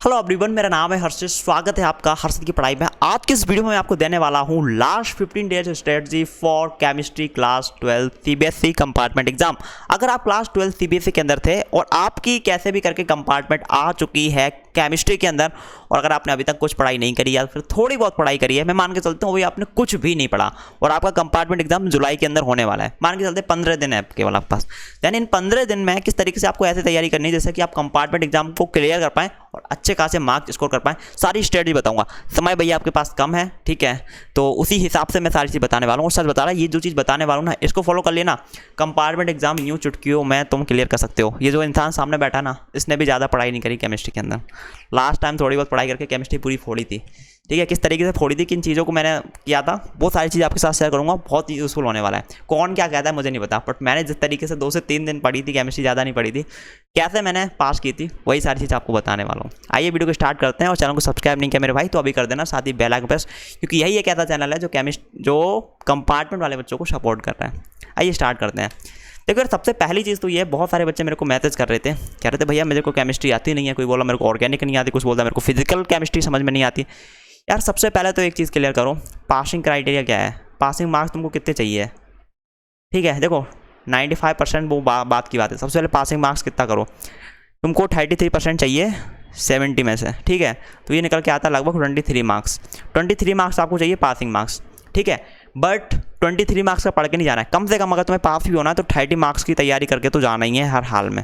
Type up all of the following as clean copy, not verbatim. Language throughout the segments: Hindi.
हेलो एवरीवन, मेरा नाम है हर्षित। स्वागत है आपका हर्षित की पढ़ाई में। आज की इस वीडियो में मैं आपको देने वाला हूं last 15 days strategy for chemistry class 12 CBSE compartment exam. अगर आप क्लास 12 सीबीएसई के अंदर थे और आपकी कैसे भी करके कंपार्टमेंट आ चुकी है केमिस्ट्री के अंदर, और अगर आपने अभी तक कुछ पढ़ाई नहीं करी या फिर थोड़ी बहुत पढ़ाई करी है, मैं मान के चलता हूँ वही आपने कुछ भी नहीं पढ़ा और आपका कंपार्टमेंट एग्जाम जुलाई के अंदर होने वाला है, मान के चलते 15 दिन है केवल आपके पास। यानी इन 15 दिन में किस तरीके से आपको ऐसे तैयारी करनी है जैसे कि आप कंपार्टमेंट एग्जाम को क्लियर कर पाएं और अच्छे खासे मार्क्स स्कोर कर पाएं, सारी स्ट्रेटजी बताऊंगा। समय भैया आपके पास कम है, ठीक है, तो उसी हिसाब से मैं सारी चीज़ बताने वाला हूँ। और सच बता रहा, ये जो चीज़ बताने वाला हूँ ना, इसको फॉलो कर लेना, कंपार्टमेंट एग्जाम यूँ चुटकियों में तुम क्लियर कर सकते हो। ये जो इंसान सामने बैठा ना, इसने भी ज़्यादा पढ़ाई नहीं करी केमिस्ट्री के अंदर। लास्ट टाइम थोड़ी बहुत पढ़ाई करके केमिस्ट्री पूरी फोड़ी थी, ठीक है। किस तरीके से फोड़ी थी, किन चीज़ों को मैंने किया था, बहुत सारी चीज़ आपके साथ शेयर करूंगा, बहुत ही यूजफुल होने वाला है। कौन क्या कहता है मुझे नहीं पता, बट मैंने जिस तरीके से 2 से 3 दिन पढ़ी थी केमिस्ट्री, ज़्यादा नहीं पढ़ी थी, कैसे मैंने पास की थी, वही सारी चीज़ आपको बताने वाला हूँ। आइए वीडियो को स्टार्ट करते हैं। और चैनल को सब्सक्राइब नहीं किया मेरे भाई तो अभी कर देना, साथ ही बेल आइकन प्रेस, क्योंकि यही एक ऐसा चैनल है जो कंपार्टमेंट वाले बच्चों को सपोर्ट कर रहा है। आइए स्टार्ट करते हैं। देखो यार, सबसे पहली चीज़ तो ये, बहुत सारे बच्चे मेरे को मैसेज कर रहे थे, कह रहे थे भैया मेरे को केमिस्ट्री आती नहीं है। कोई बोला मेरे को ऑर्गेनिक नहीं आती, कुछ बोलता मेरे को फिजिकल केमिस्ट्री समझ में नहीं आती। यार सबसे पहले तो एक चीज़ क्लियर करो, पासिंग क्राइटेरिया क्या है, पासिंग मार्क्स तुमको कितने चाहिए, ठीक है। देखो 95% वो बात की बात है। सबसे पहले पासिंग मार्क्स कितना करो, तुमको 33% चाहिए 70 में से, ठीक है। तो ये निकल के आता है लगभग 23 मार्क्स। 23 मार्क्स आपको चाहिए पासिंग मार्क्स, ठीक है। बट 23 मार्क्स का पढ़ के नहीं जाना है, कम से कम अगर तुम्हें पास भी होना है तो 30 मार्क्स की तैयारी करके तो जाना ही है हर हाल में,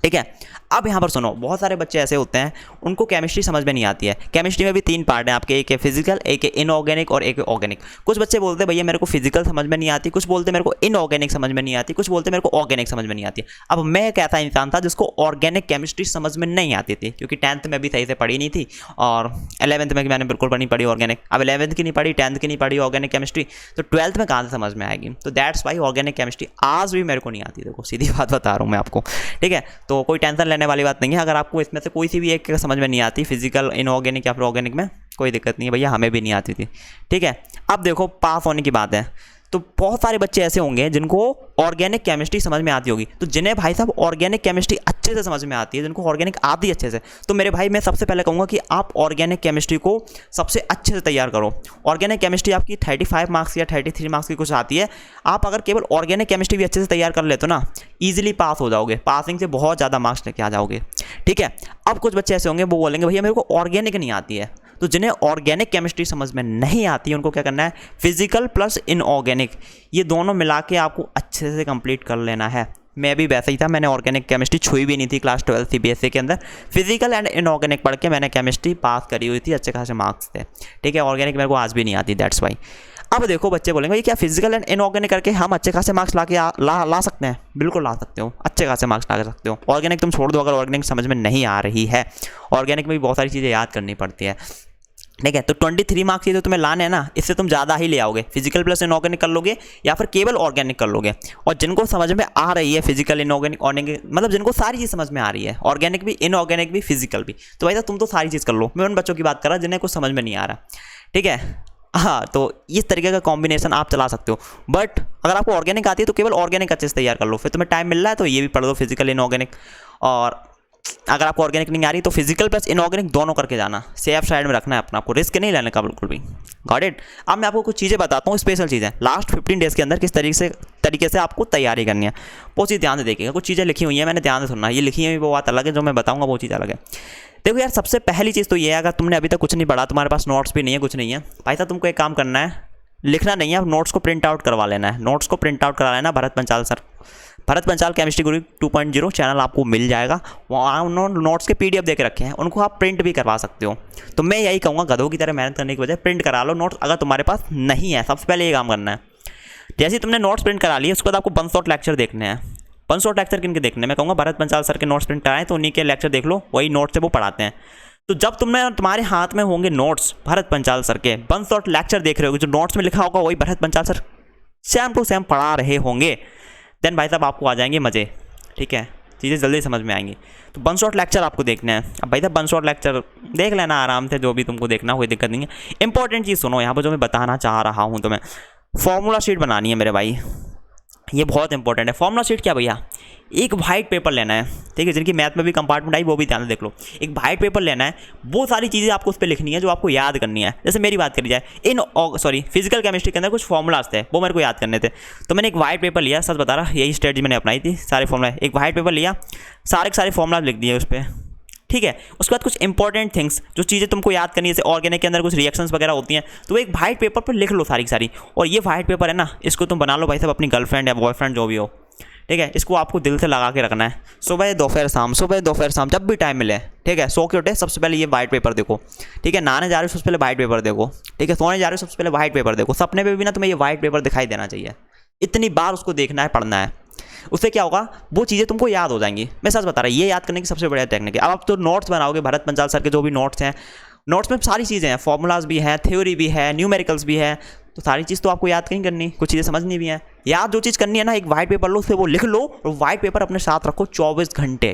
ठीक है। अब यहाँ पर सुनो, बहुत सारे बच्चे ऐसे होते हैं उनको केमिस्ट्री समझ में नहीं आती है। केमिस्ट्री में भी 3 पार्ट हैं आपके, एक है फिजिकल, एक है इनऑर्गेनिक और एक है ऑर्गेनिक। कुछ बच्चे बोलते हैं भैया मेरे को फिजिकल समझ में नहीं आती, कुछ बोलते मेरे को इनऑर्गेनिक समझ में नहीं आती, कुछ बोलते मेरे को ऑर्गेनिक समझ में नहीं आती। अब मैं एक ऐसा इंसान था जिसको ऑर्गेनिक केमिस्ट्री समझ में नहीं आती थी, क्योंकि 10th में भी सही से पढ़ी नहीं थी और 11th में मैंने बिल्कुल नहीं पढ़ी ऑर्गेनिक। अब 11th की नहीं पढ़ी, 10th की नहीं पढ़ी ऑर्गेनिक केमिस्ट्री, तो 12th में कहाँ से समझ में आएगी। तो दैट्स वाई ऑर्गेनिक केमिस्ट्री आज भी मेरे को नहीं आती। देखो सीधी बात बता रहा हूँ मैं आपको, ठीक है। तो कोई टेंशन लेने वाली बात नहीं है। अगर आपको इसमें से कोई सी भी एक समझ में नहीं आती, फिजिकल, इनऑर्गेनिक या फिर ऑर्गेनिक में, कोई दिक्कत नहीं है भैया, हमें भी नहीं आती थी, ठीक है। अब देखो पास होने की बात है, तो बहुत सारे बच्चे ऐसे होंगे जिनको ऑर्गेनिक केमिस्ट्री समझ में आती होगी। तो जिन्हें भाई साहब ऑर्गेनिक केमिस्ट्री अच्छे से समझ में आती है, जिनको ऑर्गेनिक आती है अच्छे से, तो मेरे भाई मैं सबसे पहले कहूँगा कि आप ऑर्गेनिक केमिस्ट्री को सबसे अच्छे से तैयार करो। ऑर्गेनिक केमिस्ट्री आपकी 35 मार्क्स या 33 मार्क्स की कुछ आती है। आप अगर केवल ऑर्गेनिक केमिस्ट्री भी अच्छे से तैयार कर लेते हो ना, ईजिली पास हो जाओगे, पासिंग से बहुत ज़्यादा मार्क्स लेके आ जाओगे, ठीक है। अब कुछ बच्चे ऐसे होंगे वो बोलेंगे भैया मेरे को ऑर्गेनिक नहीं आती है। तो जिन्हें ऑर्गेनिक केमिस्ट्री समझ में नहीं आती है उनको क्या करना है, फिजिकल प्लस इनऑर्गेनिक ये दोनों मिला के आपको अच्छे से कंप्लीट कर लेना है। मैं भी वैसा ही था, मैंने ऑर्गेनिक केमिस्ट्री छुई भी नहीं थी क्लास 12 सीबीएसई के अंदर। फिजिकल एंड इनऑर्गेनिक पढ़ के मैंने केमिस्ट्री पास करी हुई थी, अच्छे खासे मार्क्स थे, ठीक है। ऑर्गेनिक मेरे को आज भी नहीं आती, दैट्स वाई। अब देखो बच्चे बोलेंगे ये क्या फिजिकल एंड इनऑर्गेनिक करके हम अच्छे खासे मार्क्स ला सकते हैं। बिल्कुल ला सकते हो, अच्छे खासे मार्क्स ला सकते हो। ऑर्गेनिक तुम छोड़ दो अगर ऑर्गेनिक समझ में नहीं आ रही है। ऑर्गेनिक में भी बहुत सारी चीज़ें याद करनी पड़ती है, ठीक है। तो 23 मार्क्स ये जो तुम्हें लाने हैं ना, इससे तुम ज़्यादा ही ले आओगे। फिजिकल प्लस इनऑर्गेनिक कर लोगे या फिर केवल ऑर्गेनिक कर लोगे। और जिनको समझ में आ रही है फिजिकल, इनऑर्गेनिक, ऑर्गेनिक मतलब जिनको सारी चीज़ समझ में आ रही है, ऑर्गेनिक भी, इनऑर्गेनिक भी, फिजिकल भी, तो भाई साहब तुम तो सारी चीज़ कर लो। मैं उन बच्चों की बात कर रहा जिन्हें कुछ समझ में नहीं आ रहा, ठीक है। हाँ, तो इस तरीके का कॉम्बिनेशन आप चला सकते हो। बट अगर आपको ऑर्गेनिक आती है तो केवल ऑर्गेनिक अच्छे से तैयार कर लो, फिर तुम्हें टाइम मिल रहा है तो ये भी पढ़ लो, फिजिकल, इनऑर्गेनिक। और अगर आपको ऑर्गेनिक नहीं आ रही तो फिजिकल प्लस इनऑर्गेनिक दोनों करके जाना, सेफ साइड में रखना है अपना, आपको रिस्क नहीं लेने का बिल्कुल भी। Got it. अब मैं आपको कुछ चीज़ें बताता हूँ, स्पेशल चीज़ें लास्ट 15 डेज़ के अंदर किस तरीके से आपको तैयारी करनी है, वो चीज़ ध्यान से देखिएगा। कुछ चीज़ें लिखी हुई हैं, मैंने ध्यान से सुनना, ये लिखी हुई वो बात अलग है, जो मैं बताऊँगा वो चीज़ अलग है। देखो यार, सबसे पहली चीज़ तो ये है, अगर तुमने अभी तक कुछ नहीं पढ़ा, तुम्हारे पास नोट्स भी नहीं है, कुछ नहीं है, भाई साहब तुमको एक काम करना है, लिखना नहीं है, नोट्स को प्रिंट आउट करवा लेना है। नोट्स को प्रिंट आउट करा लेना, भरत पंचाल केमिस्ट्री गुरु 2.0 चैनल आपको मिल जाएगा, वहाँ उन्होंने नोट्स के PDF दे के रखे हैं, उनको आप प्रिंट भी करवा सकते हो। तो मैं यही कहूँगा, गधों की तरह मेहनत करने की बजाय प्रिंट करा लो नोट्स, अगर तुम्हारे पास नहीं है। सबसे पहले ये काम करना है, जैसे तुमने नोट्स प्रिंट करा लिए उसके बाद आपको 1 शॉट लेक्चर देखने हैं। 1 शॉट लेक्चर किनके देखने, मैं कहूँगा भरत पंचाल सर के नोट्स प्रिंट कराएं तो उन्हीं के लेक्चर देख लो, वही नोट्स से वो पढ़ाते हैं। तो जब तुम्हारे हाथ में होंगे नोट्स भरत पंचाल सर के, 1 शॉट लेक्चर देख रहे हो, जो नोट्स में लिखा होगा वही Bharat Panchal sir same to same पढ़ा रहे होंगे, देन भाई साहब आपको आ जाएंगे मज़े, ठीक है, चीज़ें जल्दी समझ में आएंगी। तो 1 शॉट लेक्चर आपको देखना है। अब भाई साहब 1 शॉट लेक्चर देख लेना आराम से, जो भी तुमको देखना, कोई दिक्कत नहीं है। इंपॉर्टेंट चीज़ सुनो यहाँ पर जो मैं बताना चाह रहा हूँ तुम्हें, फॉर्मूला शीट बनानी है मेरे भाई, ये बहुत इंपॉर्टेंट है। फॉर्मूला शीट क्या भैया, एक वाइट पेपर लेना है, ठीक है, जिनकी मैथ में भी कंपार्टमेंट आई वो भी ध्यान से देख लो। एक वाइट पेपर लेना है, वो सारी चीज़ें आपको उस पर लिखनी है जो आपको याद करनी है। जैसे मेरी बात करी जाए, फिजिकल केमिस्ट्री के अंदर कुछ फॉर्मूलाज थे, वो मेरे को याद करने थे। तो मैंने एक वाइट पेपर लिया, सच बता रहा, यही स्ट्रेटजी मैंने अपनाई थी, सारे फॉर्मूला, एक वाइट पेपर लिया, सारे के सारे फॉर्मूलाज लिख दिए उस पर, ठीक है। उसके बाद कुछ इंपॉर्टेंट थिंग्स, जो चीज़ें तुमको याद करनी है, जैसे ऑर्गेनिक के अंदर कुछ रिएक्शंस वगैरह होती हैं, तो वो एक वाइट पेपर पर लिख लो सारी की सारी। और ये वाइट पेपर है ना, इसको तुम बना लो भाई साहब अपनी गर्लफ्रेंड या बॉयफ्रेंड जो भी हो, ठीक है। इसको आपको दिल से लगा के रखना है, सुबह दोपहर शाम, सुबह दोपहर शाम, जब भी टाइम मिले, ठीक है। सो के उठे सबसे पहले ये वाइट पेपर देखो, ठीक है। नहाने जा रहे हो सबसे पहले वाइट पेपर देखो, ठीक है। सोने जा रहे हो सबसे पहले वाइट पेपर देखो, सपने में भी ना तुम्हें ये वाइट पेपर दिखाई देना चाहिए। इतनी बार उसको देखना है, पढ़ना है, उससे क्या होगा, वो चीज़ें तुमको याद हो जाएंगी। मैं सच बता रहा, ये याद करने की सबसे बढ़िया टेक्निक है। अब आप तो नोट्स बनाओगे, भरत पंचाल सर के जो भी नोट्स हैं, नोट्स में सारी चीज़ें हैं, फॉर्मूलाज भी हैं, थ्योरी भी है, न्यूमेरिकल्स भी है, तो सारी चीज़ तो आपको याद नहीं करनी, कुछ चीज़ें समझनी भी हैं। याद जो चीज़ करनी है ना, एक वाइट पेपर लो, उससे वो लिख लो, और वाइट पेपर अपने साथ रखो 24 घंटे,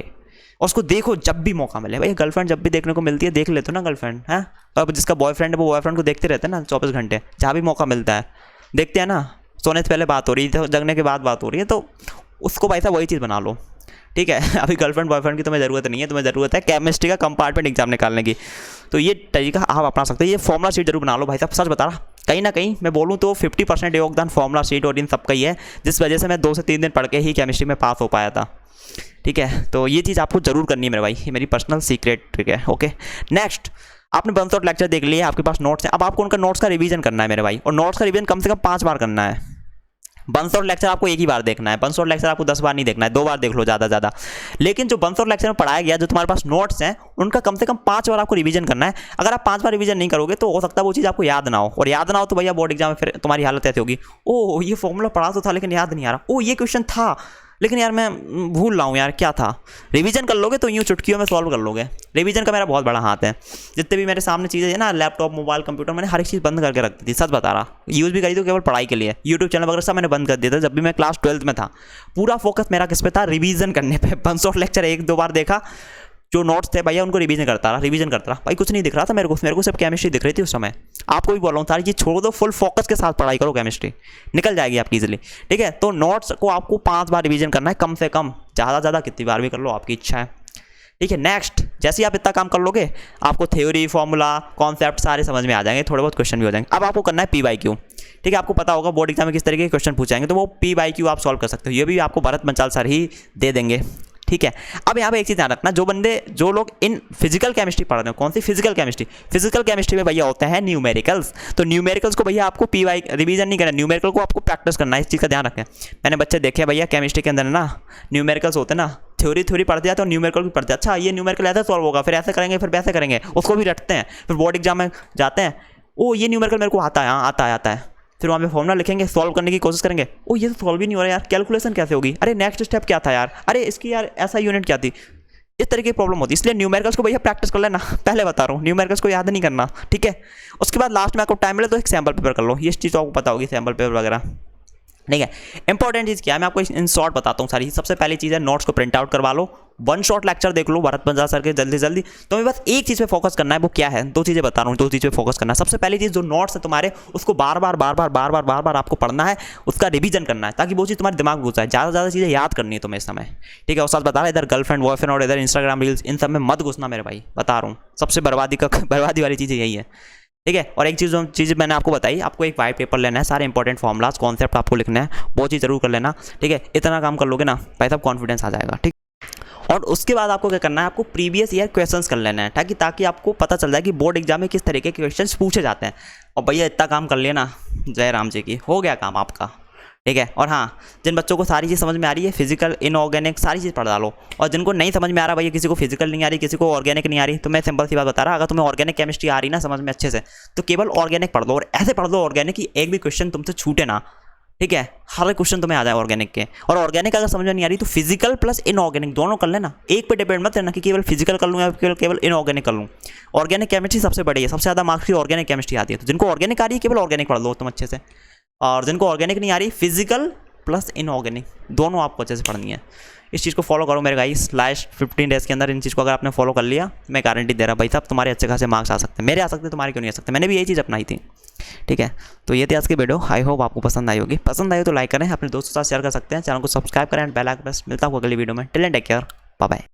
और उसको देखो जब भी मौका मिले। भाई गर्लफ्रेंड जब भी देखने को मिलती है, देख लेते हो ना गर्लफ्रेंड, है। अब जिसका बॉयफ्रेंड है वो बॉयफ्रेंड को देखते रहते हैं ना 24 घंटे, जहाँ भी मौका मिलता है देखते हैं ना। सोने से पहले बात हो रही है, जगने के बाद बात हो रही है, तो उसको भाई साहब वही चीज़ बना लो, ठीक है। अभी गर्लफ्रेंड बॉयफ्रेंड की तुम्हें ज़रूरत नहीं है, तुम्हें ज़रूरत है केमिस्ट्री का कंपार्टमेंट एग्जाम निकालने की। तो ये तरीका आप अपना सकते हो, ये फॉर्मुला शीट जरूर बना लो भाई साहब। सच बता रहा, कहीं ना कहीं मैं बोलूँ तो 50% योगदान फॉर्मुला शीट और इन सब का ही है, जिस वजह से मैं 2 से 3 दिन पढ़ के ही केमिस्ट्री में पास हो पाया था, ठीक है। तो ये चीज़ आपको जरूर करनी है मेरे भाई, ये मेरी पर्सनल सीक्रेट ट्रिक है, ओके। नेक्स्ट, आपने बंसोट लेक्चर देख लिया, आपके पास नोट्स हैं, अब आपको उनका नोट्स का रिवीजन करना है मेरे भाई, और नोट्स का रिवीजन कम से कम 5 बार करना है। बंसोट लेक्चर आपको एक ही बार देखना है, बंसोट लेक्चर आपको 10 बार नहीं देखना है, 2 बार देख लो ज़्यादा। लेकिन जो बंसोट लेक्चर में पढ़ाया गया, जो तुम्हारे पास नोट्स हैं, उनका कम से कम 5 बार आपको रिवीजन करना है। अगर आप 5 बार रिवीजन नहीं करोगे तो हो सकता है वो चीज़ आपको याद ना हो, और याद ना हो तो भैया बोर्ड एग्जाम में फिर तुम्हारी हालत ऐसी होगी, ओह ये फॉर्मूला पढ़ा तो था लेकिन याद नहीं आ रहा, ओह ये क्वेश्चन था लेकिन यार मैं भूल रहा हूँ यार क्या था। रिवीजन कर लोगे तो यूँ चुटकियों में सॉल्व कर लोगे। रिवीजन का मेरा बहुत बड़ा हाथ है, जितने भी मेरे सामने चीज़ें हैं ना, लैपटॉप मोबाइल कंप्यूटर, मैंने हर एक चीज़ बंद करके रख दी थी, सच बता रहा। यूज़ भी करी तो केवल पढ़ाई के लिए, यूट्यूब चैनल वगैरह सब मैंने बंद कर दिया था जब भी मैं क्लास 12th में था। पूरा फोकस मेरा किस पे था, रिवीजन करने पे। बंसोट लेक्चर 1-2 बार देखा, जो नोट्स थे भैया उनको रिवीजन करता रहा भाई, कुछ नहीं दिख रहा था मेरे को सिर्फ केमिस्ट्री दिख रही थी उस समय। आपको भी बोल रहा हूँ सारी चीज़ छोड़ दो, फुल फोकस के साथ पढ़ाई करो, केमिस्ट्री निकल जाएगी आपकी इजीली, ठीक है। तो नोट्स को आपको 5 बार रिवीजन करना है कम से कम, ज़्यादा कितनी बार भी कर लो, आपकी इच्छा है, ठीक है। नेक्स्ट, जैसे ही आप इतना काम कर लोगे, आपको थ्योरी, फॉर्मूला, कॉन्सेप्ट सारे समझ में आ जाएंगे, थोड़े बहुत क्वेश्चन भी हो जाएंगे। अब आपको करना है PYQ, ठीक है। आपको पता होगा बोर्ड एग्जाम में किस तरीके के क्वेश्चन पूछाएंगे, तो वो PYQ आप सॉल्व कर सकते हो, ये भी आपको भरत पंचाल सर ही दे देंगे, ठीक है। अब यहाँ पे एक चीज़ ध्यान रखना, जो लोग इन फिजिकल केमिस्ट्री पढ़ रहे हो, कौन सी फिजिकल केमिस्ट्री में भैया होते हैं न्यूमेरिकल्स। तो न्यूमेरिकल्स को भैया आपको रिवीजन नहीं करना, न्यूमेरिकल को आपको प्रैक्टिस करना है, इस चीज़ का ध्यान रखें। मैंने बच्चे देखे भैया केमिस्ट्री के अंदर ना न्यूमेरिकल्स होते हैं ना, थ्योरी पढ़ते जाते हैं और न्यूमेरिकल भी पढ़ते हैं, अच्छा ये न्यूमेरिकल ऐसे सॉल्व होगा, फिर ऐसे करेंगे, फिर वैसे करेंगे, उसको भी रटते हैं, फिर बोर्ड एग्जाम में जाते हैं, ओ ये न्यूमेरिकल मेरे को आता है, फिर वहाँ पे फॉर्मूला लिखेंगे, सॉल्व करने की कोशिश करेंगे, ओ ये तो सॉल्व ही नहीं हो रहा यार, कैलकुलेशन कैसे होगी, अरे नेक्स्ट स्टेप क्या था यार, अरे इसकी यार ऐसा यूनिट क्या थी, इस तरह की प्रॉब्लम होती है। इसलिए न्यूमेरिकल्स को भैया प्रैक्टिस कर लेना, पहले बता रहा हूँ, न्यूमेरिकल्स को याद नहीं करना, ठीक है। उसके बाद लास्ट में आपको टाइम मिले तो एक सैम्पल पेपर कर लो, ये चीज़ तो आपको पता होगी, सैम्पल पेपर वगैरह, ठीक है। इंपॉर्टेंट चीज़ क्या है, मैं आपको इन शॉर्ट बताता हूँ सारी। सबसे पहली चीज़ है, नोट्स को प्रिंट आउट करवा लो, 1 शॉट लेक्चर देख लो भरत पंचाल सर के जल्दी। तो मैं बस एक चीज़ पे फोकस करना है, वो क्या है, 2 चीज़ें बता रहा हूँ, 2 चीज़ पे फोकस करना है। सबसे पहली चीज़, जो नोट्स है तुम्हारे, उसको बार बार आपको पढ़ना है, उसका रिवीजन करना है, ताकि वो चीज़ तुम्हारे दिमाग में घुस जाए। ज़्यादा चीज़ें याद करनी है तुम्हें इस समय, ठीक है। और साथ बता रहा है, इधर गर्लफ्रेंड बॉयफ्रेंड और इधर इंस्टाग्राम रील्स, इन सब में मत घुसना मेरे भाई, बता रहा हूँ। सबसे बर्बादी वाली चीज़ यही है, ठीक है। और एक चीज़ मैंने आपको बताई, आपको एक वाइट पेपर लेना है, सारे इंपॉर्टेंट फॉर्मुलाज, कॉन्सेप्ट आपको लिखना है, वो चीज़ जरूर कर लेना, ठीक है। इतना काम कर लोगे ना भाई साहब, कॉन्फिडेंस आ जाएगा, ठीक। और उसके बाद आपको क्या करना है, आपको प्रीवियस ईयर क्वेश्चंस कर लेना है, ताकि आपको पता चल जाए कि बोर्ड एग्जाम में किस तरीके के क्वेश्चंस पूछे जाते हैं। और भैया इतना काम कर लिया ना, जय राम जी की, हो गया काम आपका, ठीक है। और हाँ, जिन बच्चों को सारी चीज़ समझ में आ रही है, फिजिकल इनऑर्गेनिक सारी चीज़ पढ़ डालो, और जिनको नहीं समझ में आ रहा भैया, किसी को फिजिकल नहीं आ रही, किसी को ऑर्गेनिक नहीं आ रही, तो मैं सिंपल सी बात बता रहा, अगर तुम्हें ऑर्गेनिक केमिस्ट्री आ रही ना समझ में अच्छे से, तो केवल ऑर्गेनिक पढ़ लो, और ऐसे पढ़ लो ऑर्गेनिक की एक भी क्वेश्चन तुमसे छूटे ना, ठीक है। हर क्वेश्चन तुम्हें आ जाए ऑर्गेनिक के। और ऑर्गेनिक अगर समझ में नहीं आ रही तो फिजिकल प्लस इनऑर्गेनिक दोनों कर लेना, एक पे डिपेंड मत रहना कि केवल फिजिकल कर लूँ या केवल इनऑर्गेनिक कर लूँ। ऑर्गेनिक केमिस्ट्री सबसे बड़ी है, सबसे ज़्यादा मार्क्स की ऑर्गेनिक केमिस्ट्री आती है। तो जिनको ऑर्गेनिक आ रही है केवल ऑर्गेनिक पढ़ लो तुम अच्छे से, और जिनको ऑर्गेनिक नहीं आ रही, फिजिकल प्लस इनऑर्गेनिक दोनों आपको अच्छे से पढ़नी है। इस चीज़ को फॉलो करो मेरे गाइस, लास्ट 15 डेज़ के अंदर इन चीज़ को अगर आपने फॉलो कर लिया, मैं गारंटी दे रहा भाई साहब तुम्हारे अच्छे खासे मार्क्स आ सकते हैं। मेरे आ सकते हैं, तुम्हारे क्यों नहीं आ सकते। मैंने भी यही चीज़ अपनाई थी, ठीक है, तो ये थी आज की वीडियो। आई होप आपको पसंद आई होगी। पसंद आई हो तो लाइक करें, अपने दोस्तों के साथ शेयर कर सकते हैं, चैनल को सब्सक्राइब करें एंड बेल आइकन प्रेस। मिलता हूँ अगली वीडियो में। Till then take care, bye bye.